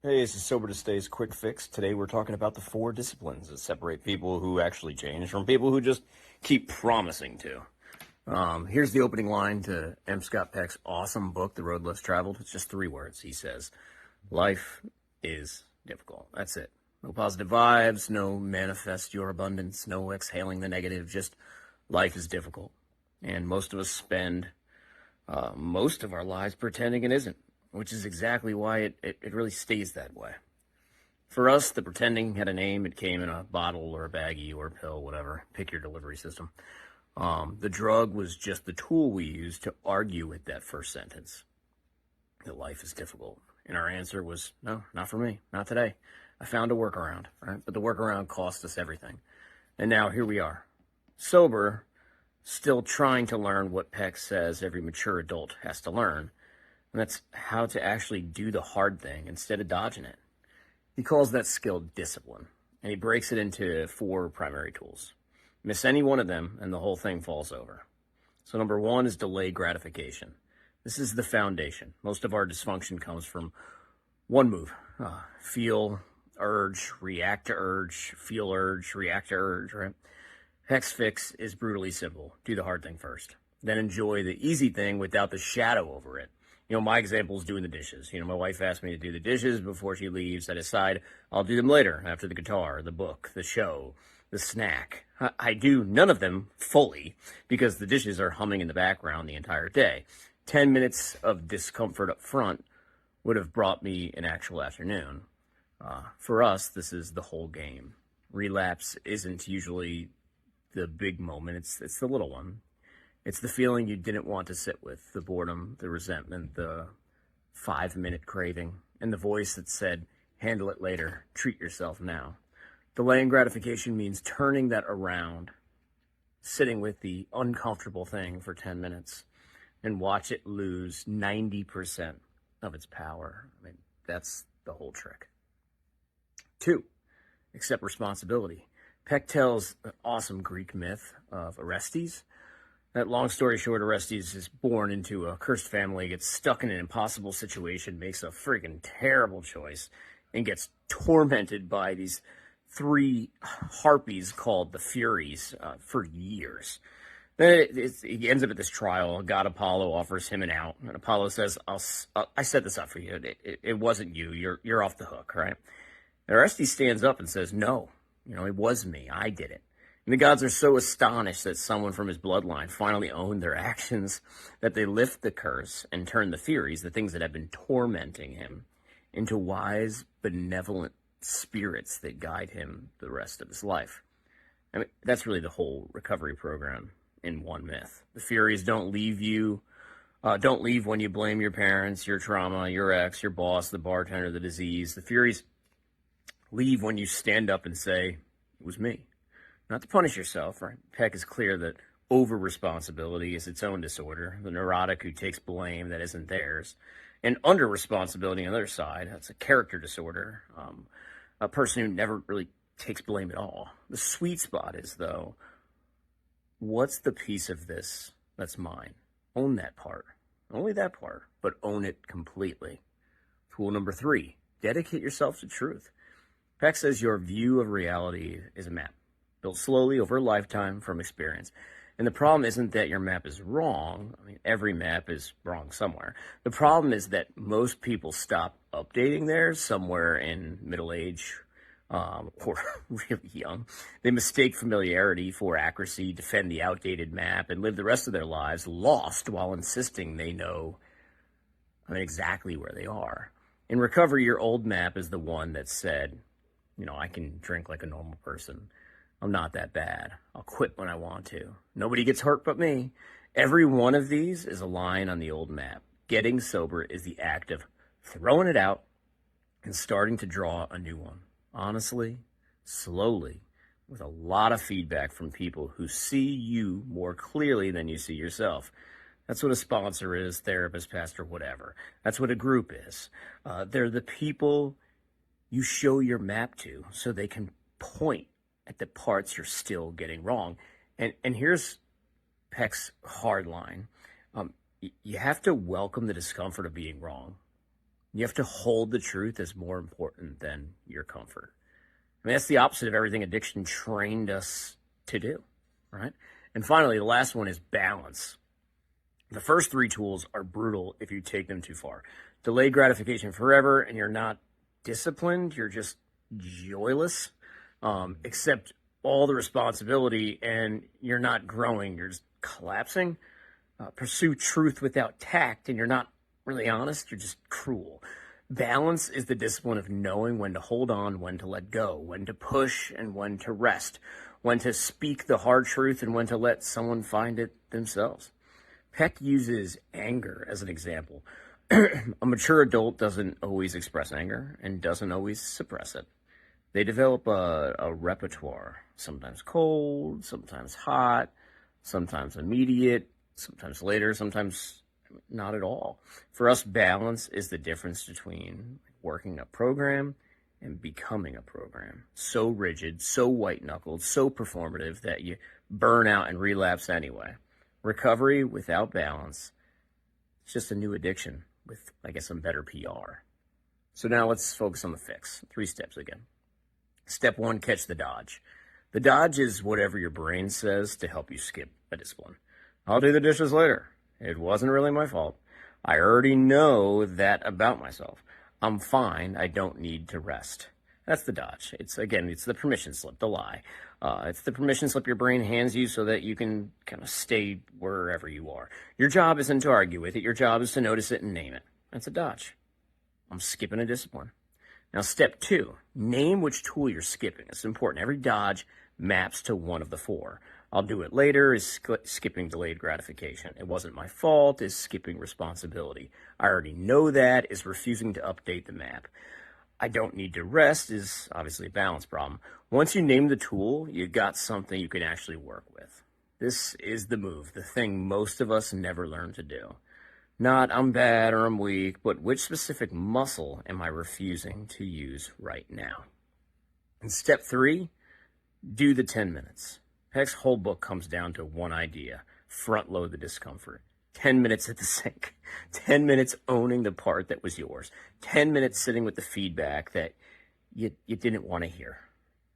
Hey, this is Sober to Stay's Quick Fix. Today we're talking about the four disciplines that separate people who actually change from people who just keep promising to. Here's the opening line to M. Scott Peck's awesome book, The Road Less Traveled. It's just 3 words. He says, life is difficult. That's it. No positive vibes, no manifest your abundance, no exhaling the negative, just life is difficult. And most of us spend most of our lives pretending it isn't, which is exactly why it really stays that way. For us, the pretending had a name. It came in a bottle or a baggie or a pill, whatever. Pick your delivery system. The drug was just the tool we used to argue with that first sentence, that life is difficult. And our answer was, no, not for me, not today. I found a workaround, right? But the workaround cost us everything. And now here we are, sober, still trying to learn what Peck says every mature adult has to learn. And that's how to actually do the hard thing instead of dodging it. He calls that skill discipline, and he breaks it into 4 primary tools. Miss any one of them, and the whole thing falls over. So number 1 is delay gratification. This is the foundation. Most of our dysfunction comes from one move. Feel urge, react to urge, feel urge, react to urge, right? Peck's fix is brutally simple. Do the hard thing first. Then enjoy the easy thing without the shadow over it. My example is doing the dishes. My wife asked me to do the dishes before she leaves. I decide I'll do them later, after the guitar, the book, the show, the snack. I do none of them fully because the dishes are humming in the background the entire day. 10 minutes of discomfort up front would have brought me an actual afternoon. For us, this is the whole game. Relapse isn't usually the big moment. It's the little one. It's the feeling you didn't want to sit with, the boredom, the resentment, the 5-minute craving, and the voice that said, handle it later, treat yourself now. Delaying gratification means turning that around, sitting with the uncomfortable thing for 10 minutes, and watch it lose 90% of its power. That's the whole trick. 2, accept responsibility. Peck tells an awesome Greek myth of Orestes. That long story short, Orestes is born into a cursed family, gets stuck in an impossible situation, makes a freaking terrible choice, and gets tormented by these 3 harpies called the Furies for years. Then he ends up at this trial. God Apollo offers him an out, and Apollo says, I set this up for you. It wasn't you. You're off the hook, right? And Orestes stands up and says, no, it was me. I did it. And the gods are so astonished that someone from his bloodline finally owned their actions that they lift the curse and turn the Furies, the things that have been tormenting him, into wise, benevolent spirits that guide him the rest of his life. That's really the whole recovery program in one myth. The Furies don't leave when you blame your parents, your trauma, your ex, your boss, the bartender, the disease. The Furies leave when you stand up and say, it was me. Not to punish yourself, right? Peck is clear that over-responsibility is its own disorder, the neurotic who takes blame that isn't theirs. And under-responsibility on the other side, that's a character disorder, a person who never really takes blame at all. The sweet spot is, though, what's the piece of this that's mine? Own that part. Only that part, but own it completely. Tool number 3, dedicate yourself to truth. Peck says your view of reality is a map, built slowly over a lifetime from experience. And the problem isn't that your map is wrong. Every map is wrong somewhere. The problem is that most people stop updating theirs somewhere in middle age or really young. They mistake familiarity for accuracy, defend the outdated map, and live the rest of their lives lost while insisting they know exactly where they are. In recovery, your old map is the one that said, I can drink like a normal person. I'm not that bad. I'll quit when I want to. Nobody gets hurt but me. Every one of these is a line on the old map. Getting sober is the act of throwing it out and starting to draw a new one. Honestly, slowly, with a lot of feedback from people who see you more clearly than you see yourself. That's what a sponsor is, therapist, pastor, whatever. That's what a group is. They're the people you show your map to so they can point at the parts you're still getting wrong. And here's Peck's hard line. You have to welcome the discomfort of being wrong. You have to hold the truth as more important than your comfort. I mean, that's the opposite of everything addiction trained us to do, right? And finally, the last one is balance. The first three tools are brutal if you take them too far. Delayed gratification forever, and you're not disciplined, you're just joyless, accept all the responsibility, and you're not growing, you're just collapsing. Pursue truth without tact, and you're not really honest, you're just cruel. Balance is the discipline of knowing when to hold on, when to let go, when to push and when to rest, when to speak the hard truth and when to let someone find it themselves. Peck uses anger as an example. A mature adult doesn't always express anger and doesn't always suppress it. They develop a repertoire, sometimes cold, sometimes hot, sometimes immediate, sometimes later, sometimes not at all. For us, balance is the difference between working a program and becoming a program. So rigid, so white-knuckled, so performative that you burn out and relapse anyway. Recovery without balance, it's just a new addiction with, I guess, some better PR. So now let's focus on the fix. 3 steps again. Step 1, catch the dodge. The dodge is whatever your brain says to help you skip a discipline. I'll do the dishes later. It wasn't really my fault. I already know that about myself. I'm fine. I don't need to rest. That's the dodge. It's the permission slip, the lie. It's the permission slip your brain hands you so that you can kind of stay wherever you are. Your job isn't to argue with it. Your job is to notice it and name it. That's a dodge. I'm skipping a discipline. Now, step 2, name which tool you're skipping. It's important. Every dodge maps to one of the 4. I'll do it later is skipping delayed gratification. It wasn't my fault is skipping responsibility. I already know that is refusing to update the map. I don't need to rest is obviously a balance problem. Once you name the tool, you got something you can actually work with. This is the move, the thing most of us never learn to do. Not I'm bad or I'm weak, but which specific muscle am I refusing to use right now? And step 3, do the 10 minutes. Peck's whole book comes down to one idea: front load the discomfort. 10 minutes at the sink, 10 minutes owning the part that was yours, 10 minutes sitting with the feedback that you didn't want to hear,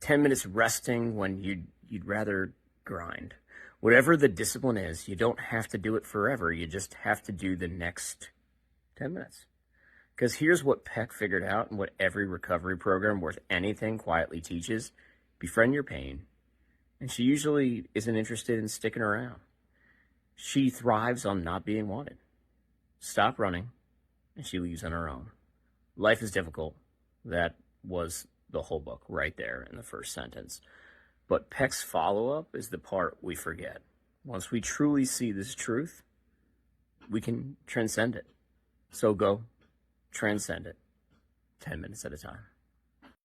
10 minutes resting when you'd rather grind. Whatever the discipline is, you don't have to do it forever. You just have to do the next 10 minutes. Because here's what Peck figured out and what every recovery program worth anything quietly teaches: befriend your pain. And she usually isn't interested in sticking around. She thrives on not being wanted. Stop running, and she leaves on her own. Life is difficult. That was the whole book right there in the first sentence. But Peck's follow-up is the part we forget. Once we truly see this truth, we can transcend it. So go transcend it 10 minutes at a time.